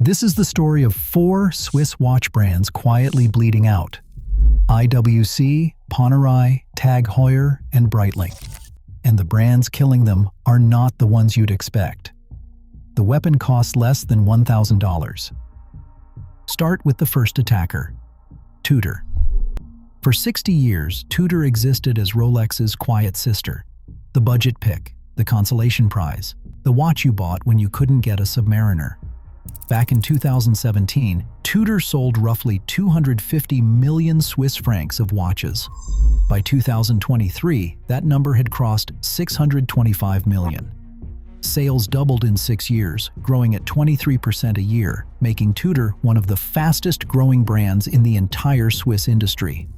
This is the story of 4 Swiss watch brands quietly bleeding out: IWC, Panerai, TAG Heuer, and Breitling. And the brands killing them are not the ones you'd expect. The weapon costs less than $1,000. Start with the first attacker, Tudor. For 60 years, Tudor existed as Rolex's quiet sister, the budget pick, the consolation prize, the watch you bought when you couldn't get a Submariner. Back in 2017, Tudor sold roughly 250 million Swiss francs of watches. By 2023, that number had crossed 625 million. Sales doubled in 6 years, growing at 23% a year, making Tudor one of the fastest-growing brands in the entire Swiss industry.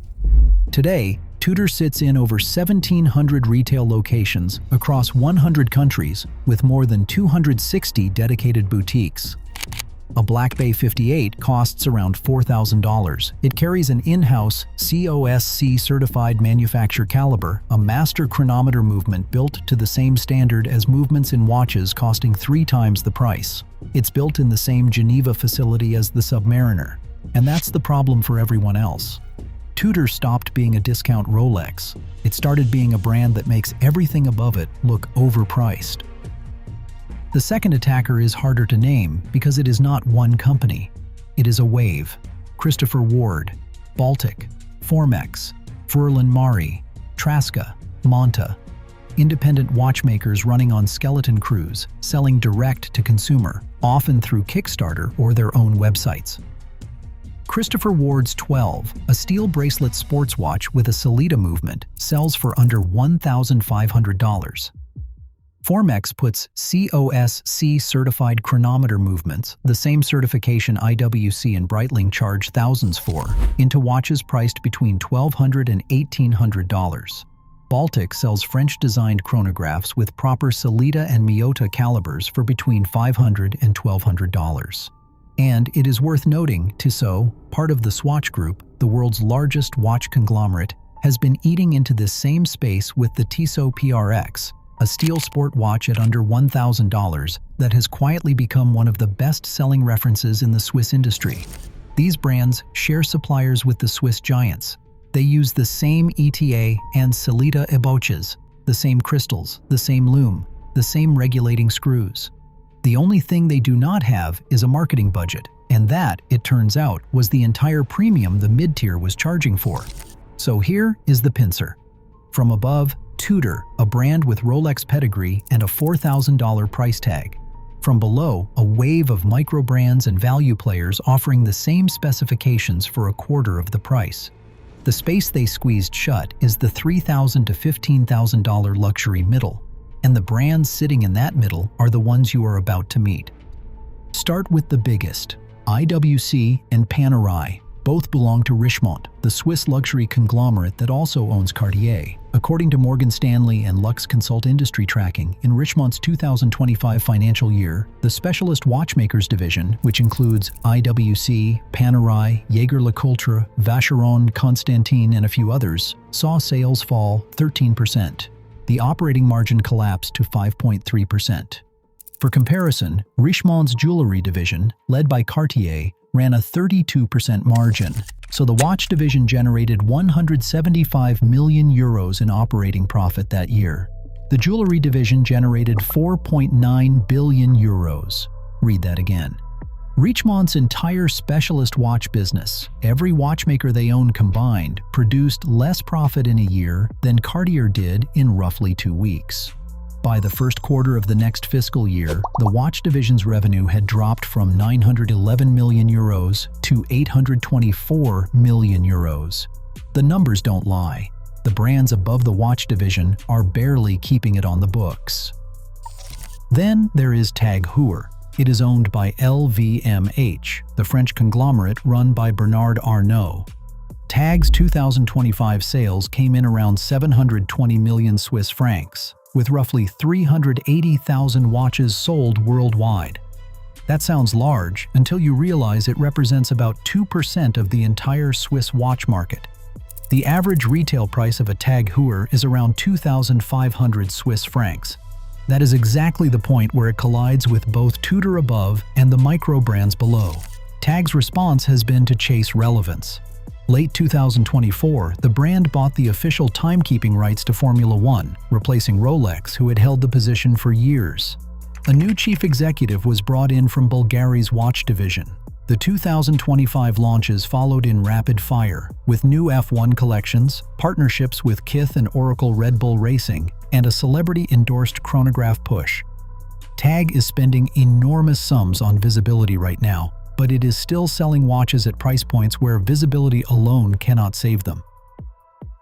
Today, Tudor sits in over 1,700 retail locations across 100 countries with more than 260 dedicated boutiques. A Black Bay 58 costs around $4,000. It carries an in-house COSC certified manufacture caliber, a Master Chronometer movement built to the same standard as movements in watches costing 3 times the price. It's built in the same Geneva facility as the Submariner. And that's the problem for everyone else. Tudor stopped being a discount Rolex. It started being a brand that makes everything above it look overpriced. The second attacker is harder to name because it is not one company. It is a wave. Christopher Ward, Baltic, Formex, Furlan Marri, Traska, Monta. Independent watchmakers running on skeleton crews, selling direct to consumer, often through Kickstarter or their own websites. Christopher Ward's 12, a steel bracelet sports watch with a Solita movement, sells for under $1,500. Formex puts COSC certified chronometer movements, the same certification IWC and Breitling charge thousands for, into watches priced between $1,200 and $1,800. Baltic sells French-designed chronographs with proper Solita and Miyota calibers for between $500 and $1,200. And it is worth noting, Tissot, part of the Swatch Group, the world's largest watch conglomerate, has been eating into this same space with the Tissot PRX, a steel sport watch at under $1,000 that has quietly become one of the best-selling references in the Swiss industry. These brands share suppliers with the Swiss giants. They use the same ETA and Solita eboches, the same crystals, the same lume, the same regulating screws. The only thing they do not have is a marketing budget, and that, it turns out, was the entire premium the mid-tier was charging for. So here is the pincer. From above, Tudor, a brand with Rolex pedigree and a $4,000 price tag. From below, a wave of microbrands and value players offering the same specifications for a quarter of the price. The space they squeezed shut is the $3,000 to $15,000 luxury middle, and the brands sitting in that middle are the ones you are about to meet. Start with the biggest, IWC and Panerai. Both belong to Richemont, the Swiss luxury conglomerate that also owns Cartier. According to Morgan Stanley and Lux Consult Industry Tracking, in Richemont's 2025 financial year, the Specialist Watchmakers division, which includes IWC, Panerai, Jaeger-LeCoultre, Vacheron, Constantin, and a few others, saw sales fall 13%. The operating margin collapsed to 5.3%. For comparison, Richemont's jewelry division, led by Cartier, ran a 32% margin, so the watch division generated 175 million euros in operating profit that year. The jewelry division generated 4.9 billion euros. Read that again. Richemont's entire specialist watch business, every watchmaker they own combined, produced less profit in a year than Cartier did in roughly 2 weeks. By the first quarter of the next fiscal year, the watch division's revenue had dropped from 911 million euros to 824 million euros. The numbers don't lie. The brands above the watch division are barely keeping it on the books. Then there is TAG Heuer. It is owned by LVMH, the French conglomerate run by Bernard Arnault. TAG's 2025 sales came in around 720 million Swiss francs, with roughly 380,000 watches sold worldwide. That sounds large until you realize it represents about 2% of the entire Swiss watch market. The average retail price of a TAG Heuer is around 2,500 Swiss francs. That is exactly the point where it collides with both Tudor above and the microbrands below. TAG's response has been to chase relevance. Late 2024, the brand bought the official timekeeping rights to Formula One, replacing Rolex, who had held the position for years. A new chief executive was brought in from Bulgari's watch division. The 2025 launches followed in rapid fire, with new F1 collections, partnerships with Kith and Oracle Red Bull Racing, and a celebrity-endorsed chronograph push. TAG is spending enormous sums on visibility right now, but it is still selling watches at price points where visibility alone cannot save them.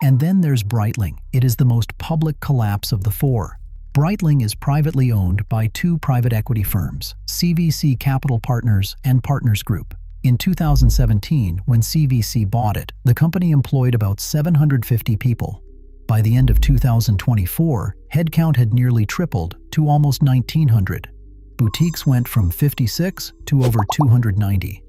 And then there's Breitling. It is the most public collapse of the four. Breitling is privately owned by two private equity firms, CVC Capital Partners and Partners Group. In 2017, when CVC bought it, the company employed about 750 people. By the end of 2024, headcount had nearly tripled to almost 1,900. Boutiques went from 56 to over 290.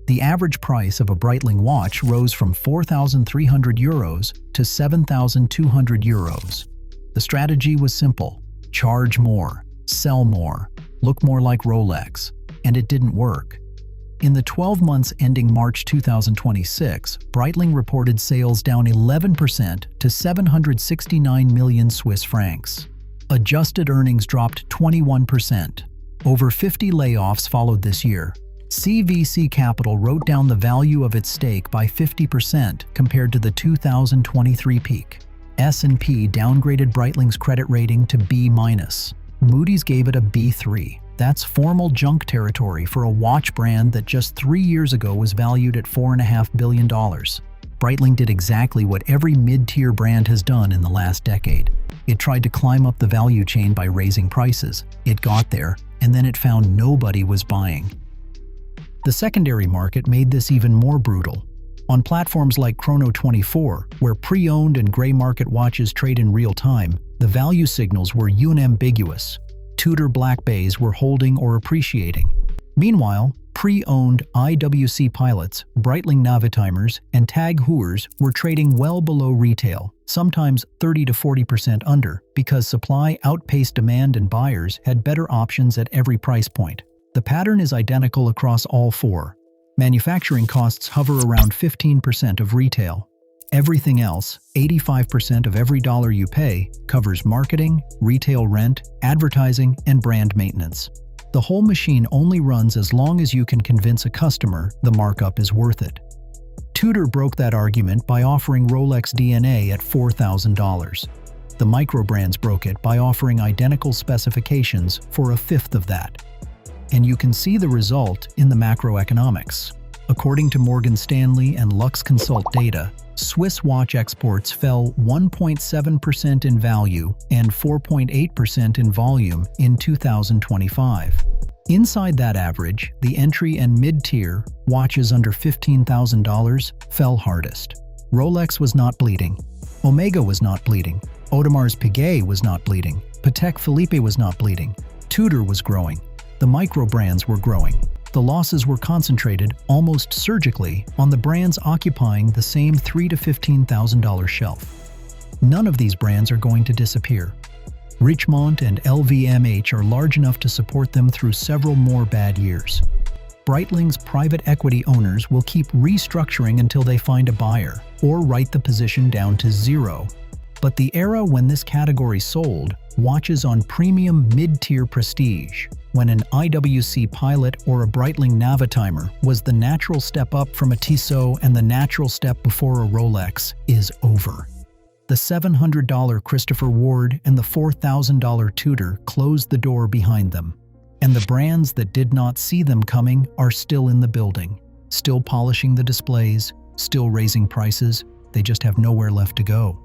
The average price of a Breitling watch rose from €4,300 to €7,200. The strategy was simple: charge more, sell more, look more like Rolex, and it didn't work. In the 12 months ending March 2026, Breitling reported sales down 11% to 769 million Swiss francs. Adjusted earnings dropped 21%. Over 50 layoffs followed this year. CVC Capital wrote down the value of its stake by 50% compared to the 2023 peak. S&P downgraded Breitling's credit rating to B-. Moody's gave it a B3. That's formal junk territory for a watch brand that just 3 years ago was valued at $4.5 billion. Breitling did exactly what every mid-tier brand has done in the last decade. It tried to climb up the value chain by raising prices. It got there, and then it found nobody was buying. The secondary market made this even more brutal. On platforms like Chrono24, where pre-owned and gray market watches trade in real time, the value signals were unambiguous. Tudor Black Bays were holding or appreciating. Meanwhile, pre-owned IWC Pilots, Breitling Navitimers, and TAG Heuers were trading well below retail, sometimes 30 to 40% under, because supply outpaced demand and buyers had better options at every price point. The pattern is identical across all four. Manufacturing costs hover around 15% of retail. Everything else, 85% of every dollar you pay, covers marketing, retail rent, advertising, and brand maintenance. The whole machine only runs as long as you can convince a customer the markup is worth it. Tudor broke that argument by offering Rolex DNA at $4,000. The Microbrands broke it by offering identical specifications for a fifth of that. And you can see the result in the macroeconomics. According to Morgan Stanley and Lux Consult data, Swiss watch exports fell 1.7% in value and 4.8% in volume in 2025. Inside that average, the entry and mid-tier, watches under $15,000, fell hardest. Rolex was not bleeding. Omega was not bleeding. Audemars Piguet was not bleeding. Patek Philippe was not bleeding. Tudor was growing. The microbrands were growing. The losses were concentrated, almost surgically, on the brands occupying the same $3,000 to $15,000 shelf. None of these brands are going to disappear. Richemont and LVMH are large enough to support them through several more bad years. Breitling's private equity owners will keep restructuring until they find a buyer, or write the position down to zero. But the era when this category sold, watches on premium mid-tier prestige, when an IWC Pilot or a Breitling Navitimer was the natural step up from a Tissot and the natural step before a Rolex, is over. The $700 Christopher Ward and the $4,000 Tudor closed the door behind them. And the brands that did not see them coming are still in the building, still polishing the displays, still raising prices. They just have nowhere left to go.